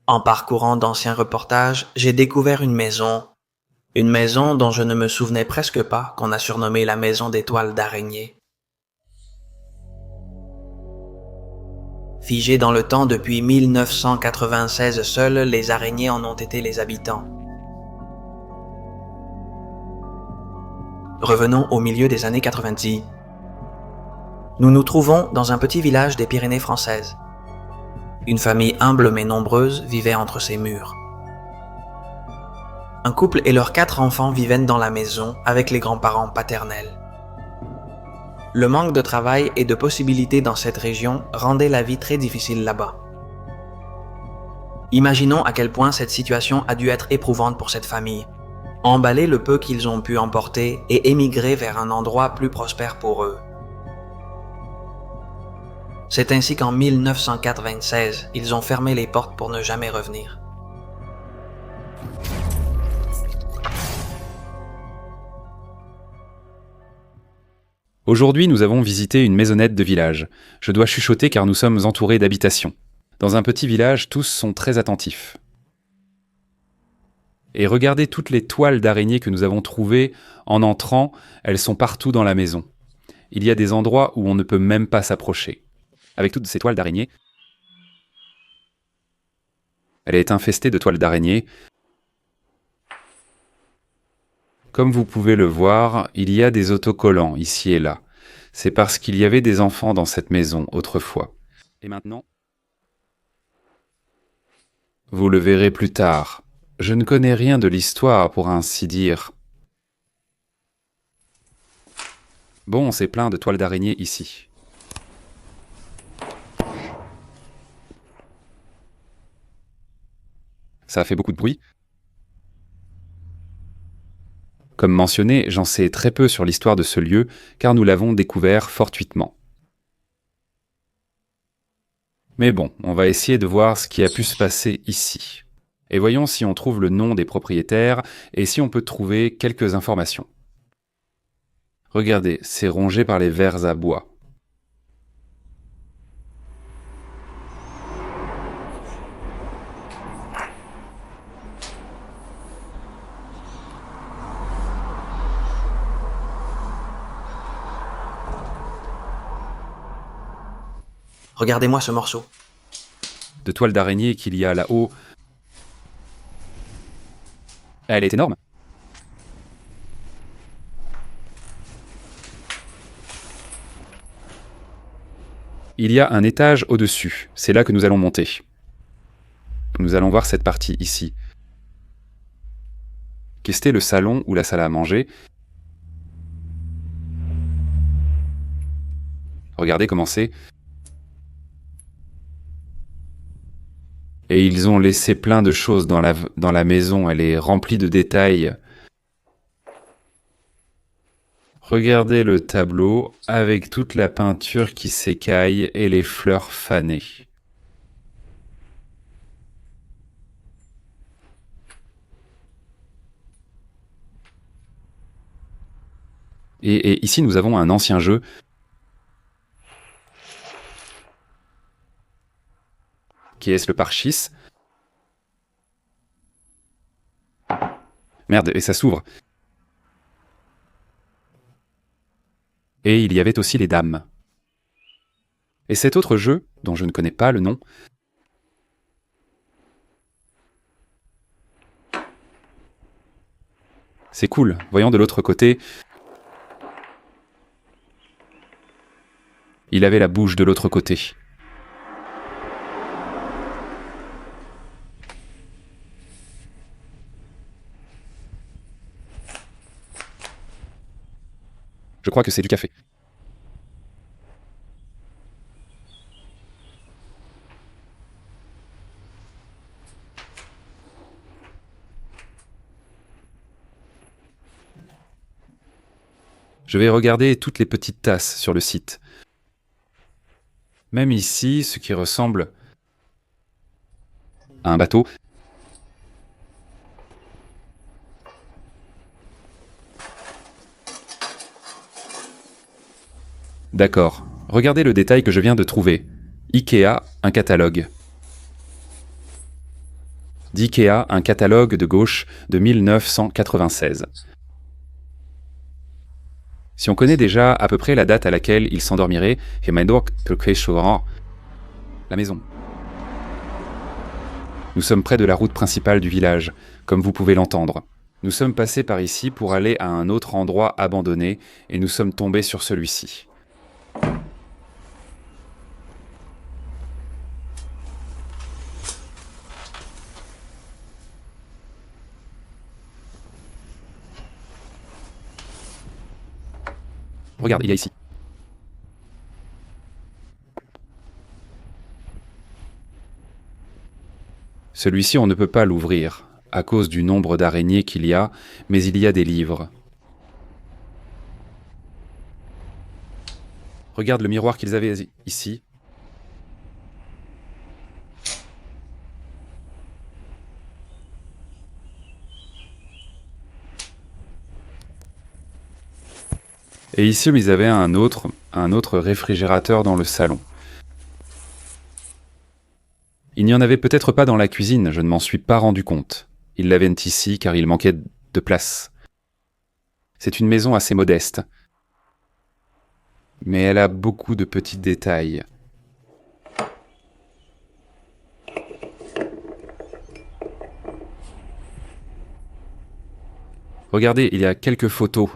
En parcourant d'anciens reportages, j'ai découvert une maison dont je ne me souvenais presque pas qu'on a surnommée la maison des toiles d'araignée. Figées dans le temps depuis 1996, seules les araignées en ont été les habitants. Revenons au milieu des années 90. Nous nous trouvons dans un petit village des Pyrénées françaises. Une famille humble mais nombreuse vivait entre ces murs. Un couple et leurs 4 enfants vivaient dans la maison avec les grands-parents paternels. Le manque de travail et de possibilités dans cette région rendait la vie très difficile là-bas. Imaginons à quel point cette situation a dû être éprouvante pour cette famille. Emballer le peu qu'ils ont pu emporter et émigrer vers un endroit plus prospère pour eux. C'est ainsi qu'en 1996, ils ont fermé les portes pour ne jamais revenir. Aujourd'hui, nous avons visité une maisonnette de village. Je dois chuchoter car nous sommes entourés d'habitations. Dans un petit village, tous sont très attentifs. Et regardez toutes les toiles d'araignées que nous avons trouvées en entrant, elles sont partout dans la maison. Il y a des endroits où on ne peut même pas s'approcher. Avec toutes ces toiles d'araignées, elle est infestée de toiles d'araignées. Comme vous pouvez le voir, il y a des autocollants ici et là. C'est parce qu'il y avait des enfants dans cette maison autrefois. Et maintenant, vous le verrez plus tard. Je ne connais rien de l'histoire, pour ainsi dire. Bon, c'est plein de toiles d'araignée ici. Ça a fait beaucoup de bruit. Comme mentionné, j'en sais très peu sur l'histoire de ce lieu, car nous l'avons découvert fortuitement. Mais bon, on va essayer de voir ce qui a pu se passer ici. Et voyons si on trouve le nom des propriétaires et si on peut trouver quelques informations. Regardez, c'est rongé par les vers à bois. Regardez-moi ce morceau. De toile d'araignée qu'il y a là-haut. Elle est énorme. Il y a un étage au-dessus. C'est là que nous allons monter. Nous allons voir cette partie ici. Qu'est-ce le salon ou la salle à manger. Regardez comment c'est. Et ils ont laissé plein de choses dans la maison. Elle est remplie de détails. Regardez le tableau avec toute la peinture qui s'écaille et les fleurs fanées. Et ici, nous avons un ancien jeu. Qui est le Parchis. Merde, et ça s'ouvre. Et il y avait aussi les dames. Et cet autre jeu, dont je ne connais pas le nom, c'est cool. Voyons de l'autre côté. Il avait la bouche de l'autre côté. Je crois que c'est du café. Je vais regarder toutes les petites tasses sur le site. Même ici, ce qui ressemble à un bateau. D'accord. Regardez le détail que je viens de trouver. Ikea, un catalogue. d'IKEA, un catalogue de gauche de 1996. Si on connaît déjà à peu près la date à laquelle il s'endormirait, la maison. Nous sommes près de la route principale du village, comme vous pouvez l'entendre. Nous sommes passés par ici pour aller à un autre endroit abandonné et nous sommes tombés sur celui-ci. Regarde, il y a ici. Celui-ci, on ne peut pas l'ouvrir, à cause du nombre d'araignées qu'il y a, mais il y a des livres. Regarde le miroir qu'ils avaient ici. Et ici, ils avaient un autre réfrigérateur dans le salon. Il n'y en avait peut-être pas dans la cuisine, je ne m'en suis pas rendu compte. Ils l'avaient ici car il manquait de place. C'est une maison assez modeste. Mais elle a beaucoup de petits détails. Regardez, il y a quelques photos.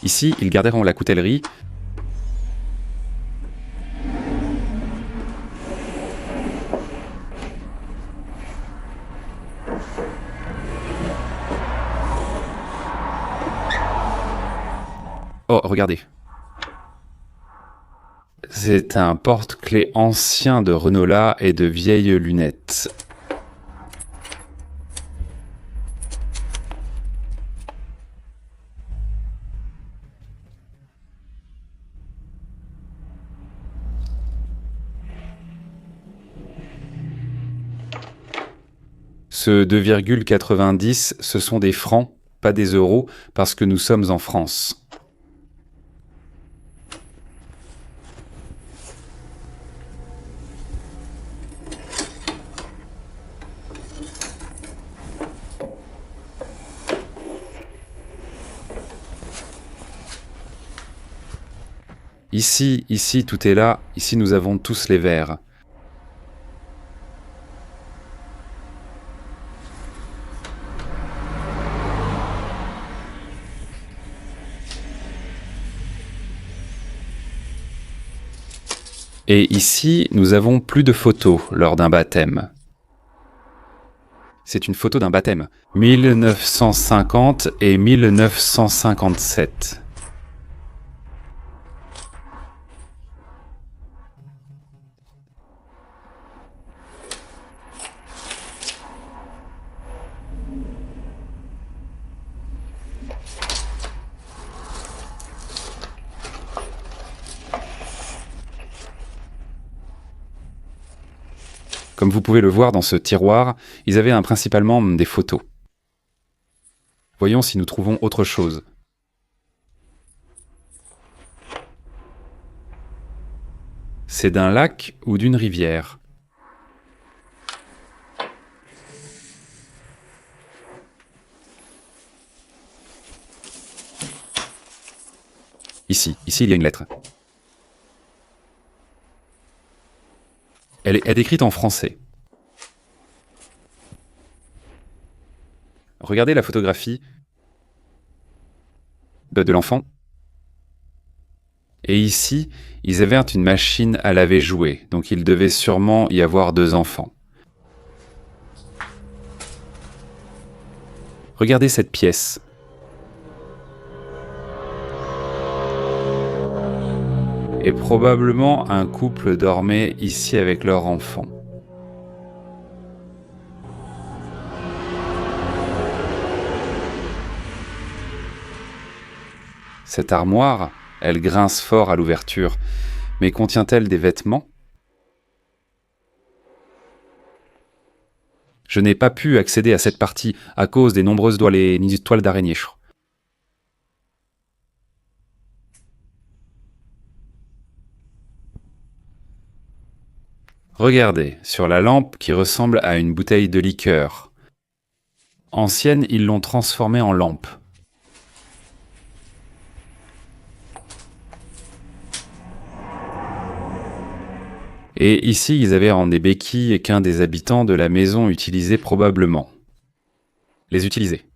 Ici, ils garderont la coutellerie. Oh, regardez. C'est un porte-clés ancien de Renault et de vieilles lunettes. Ce 2,90, ce sont des francs, pas des euros, parce que nous sommes en France. Ici, tout est là. Ici, nous avons tous les verres. Et ici, nous avons plus de photos lors d'un baptême. C'est une photo d'un baptême. 1950 et 1957. Comme vous pouvez le voir dans ce tiroir, ils avaient principalement des photos. Voyons si nous trouvons autre chose. C'est d'un lac ou d'une rivière. Ici, il y a une lettre. Elle est écrite en français. Regardez la photographie de l'enfant. Et ici, ils avaient une machine à laver jouets, donc il devait sûrement y avoir 2 enfants. Regardez cette pièce. Et probablement un couple dormait ici avec leur enfant. Cette armoire, elle grince fort à l'ouverture, mais contient-elle des vêtements ? Je n'ai pas pu accéder à cette partie à cause des nombreuses toiles d'araignée. Regardez, sur la lampe qui ressemble à une bouteille de liqueur. Ancienne, ils l'ont transformée en lampe. Et ici, ils avaient en des béquilles qu'un des habitants de la maison utilisait probablement. Les utiliser.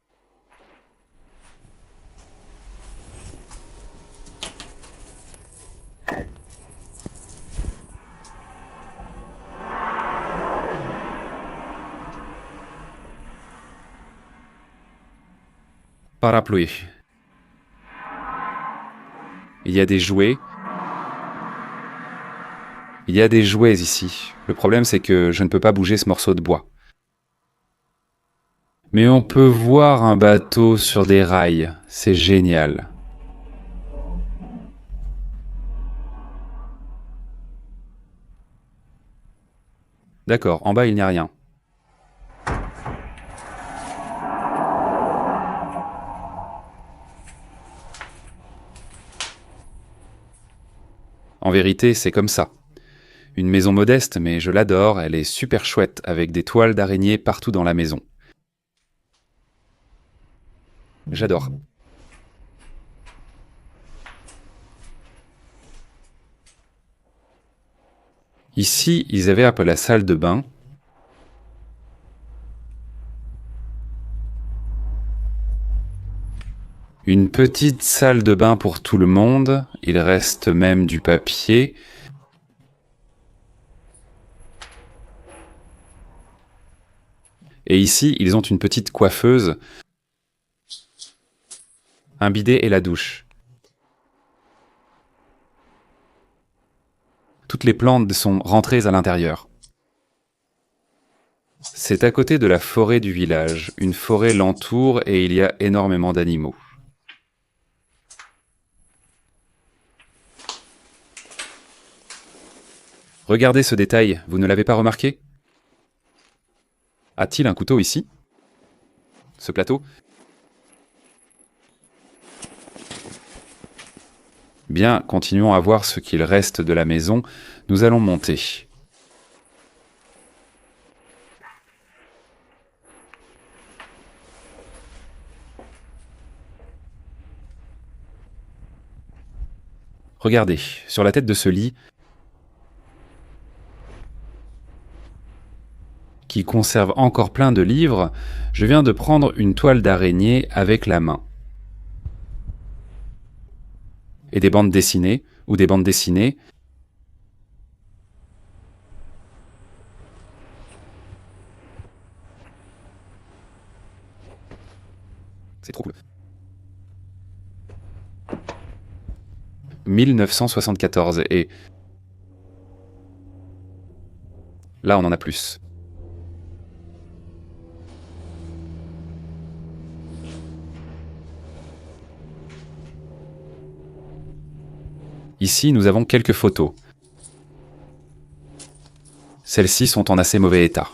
Parapluie. Il y a des jouets. Il y a des jouets ici. Le problème, c'est que je ne peux pas bouger ce morceau de bois. Mais on peut voir un bateau sur des rails. C'est génial. D'accord, en bas, il n'y a rien. En vérité, c'est comme ça. Une maison modeste, mais je l'adore, elle est super chouette, avec des toiles d'araignée partout dans la maison. J'adore. Ici, ils avaient un peu la salle de bain. Une petite salle de bain pour tout le monde. Il reste même du papier. Et ici, ils ont une petite coiffeuse, un bidet et la douche. Toutes les plantes sont rentrées à l'intérieur. C'est à côté de la forêt du village. Une forêt l'entoure et il y a énormément d'animaux. Regardez ce détail, vous ne l'avez pas remarqué? A-t-il un couteau ici? Ce plateau? Bien, continuons à voir ce qu'il reste de la maison. Nous allons monter. Regardez, sur la tête de ce lit, qui conserve encore plein de livres, je viens de prendre une toile d'araignée avec la main. Et des bandes dessinées, ou des bandes dessinées. C'est trop cool. 1974, et là on en a plus. Ici, nous avons quelques photos. Celles-ci sont en assez mauvais état.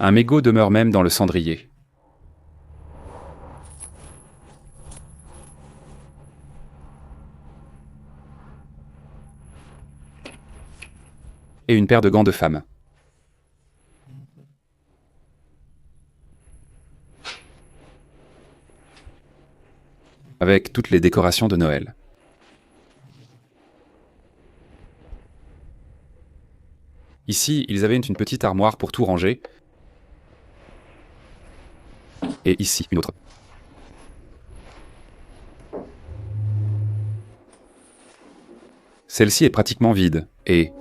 Un mégot demeure même dans le cendrier. Et une paire de gants de femme. Avec toutes les décorations de Noël. Ici, ils avaient une petite armoire pour tout ranger. Et ici, une autre. Celle-ci est pratiquement vide, et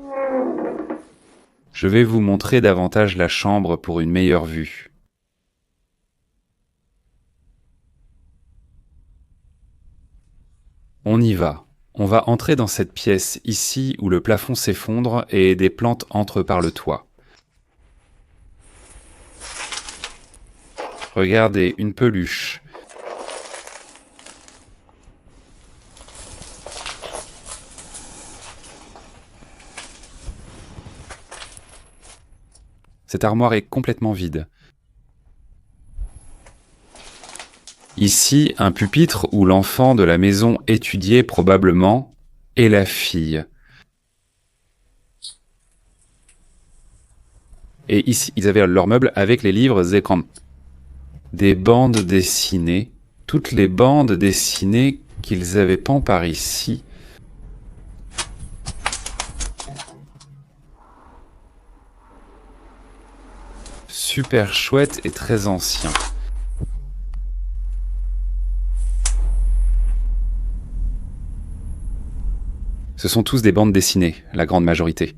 je vais vous montrer davantage la chambre pour une meilleure vue. On y va. On va entrer dans cette pièce ici où le plafond s'effondre et des plantes entrent par le toit. Regardez, une peluche. Cette armoire est complètement vide. Ici, un pupitre où l'enfant de la maison étudiait probablement, et la fille. Et ici, ils avaient leurs meubles avec les livres écrans. Des bandes dessinées, toutes les bandes dessinées qu'ils avaient peint par ici. Super chouette et très ancien. Ce sont tous des bandes dessinées, la grande majorité.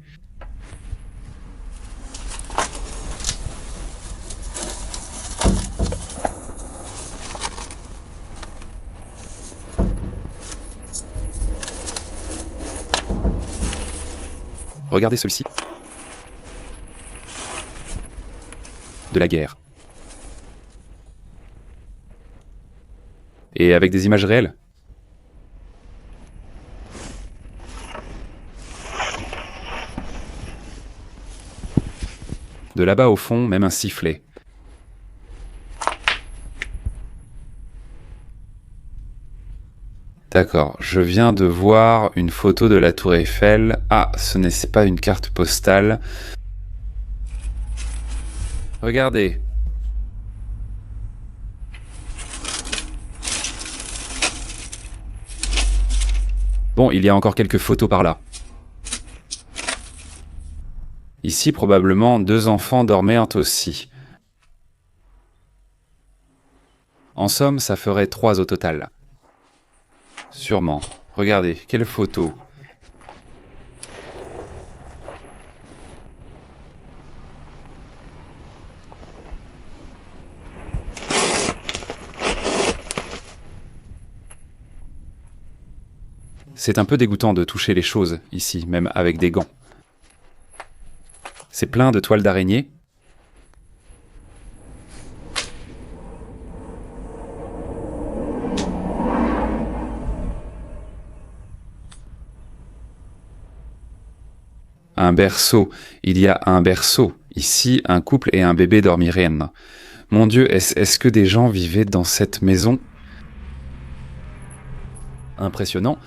Regardez celui-ci. De la guerre. Et avec des images réelles. De là-bas au fond, même un sifflet. D'accord, je viens de voir une photo de la tour Eiffel. Ah, ce n'est pas une carte postale. Regardez. Bon, il y a encore quelques photos par là. Ici, probablement, 2 enfants dormaient aussi. En somme, ça ferait 3 au total. Sûrement. Regardez, quelle photo. C'est un peu dégoûtant de toucher les choses, ici, même avec des gants. C'est plein de toiles d'araignée. Un berceau. Il y a un berceau. Ici, un couple et un bébé dormiraient. Mon Dieu, est-ce que des gens vivaient dans cette maison? Impressionnant.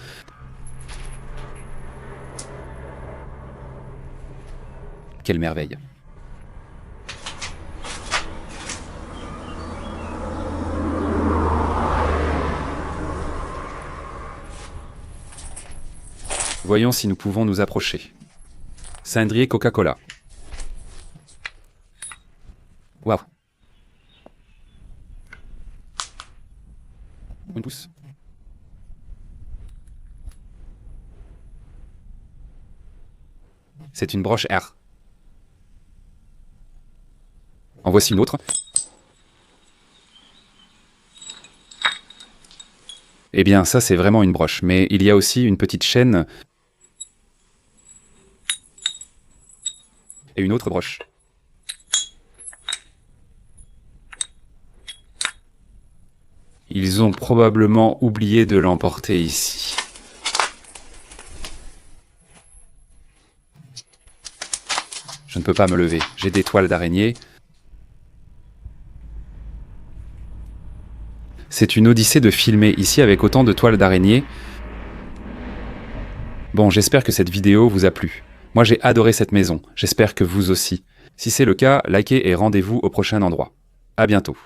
Quelle merveille. Voyons si nous pouvons nous approcher. Cendrier Coca-Cola. Waouh. Une pousse. C'est une broche R. En voici une autre. Eh bien, ça c'est vraiment une broche, mais il y a aussi une petite chaîne et une autre broche. Ils ont probablement oublié de l'emporter ici. Je ne peux pas me lever, j'ai des toiles d'araignée. C'est une odyssée de filmer ici avec autant de toiles d'araignée. Bon, j'espère que cette vidéo vous a plu. Moi j'ai adoré cette maison, j'espère que vous aussi. Si c'est le cas, likez et rendez-vous au prochain endroit. À bientôt.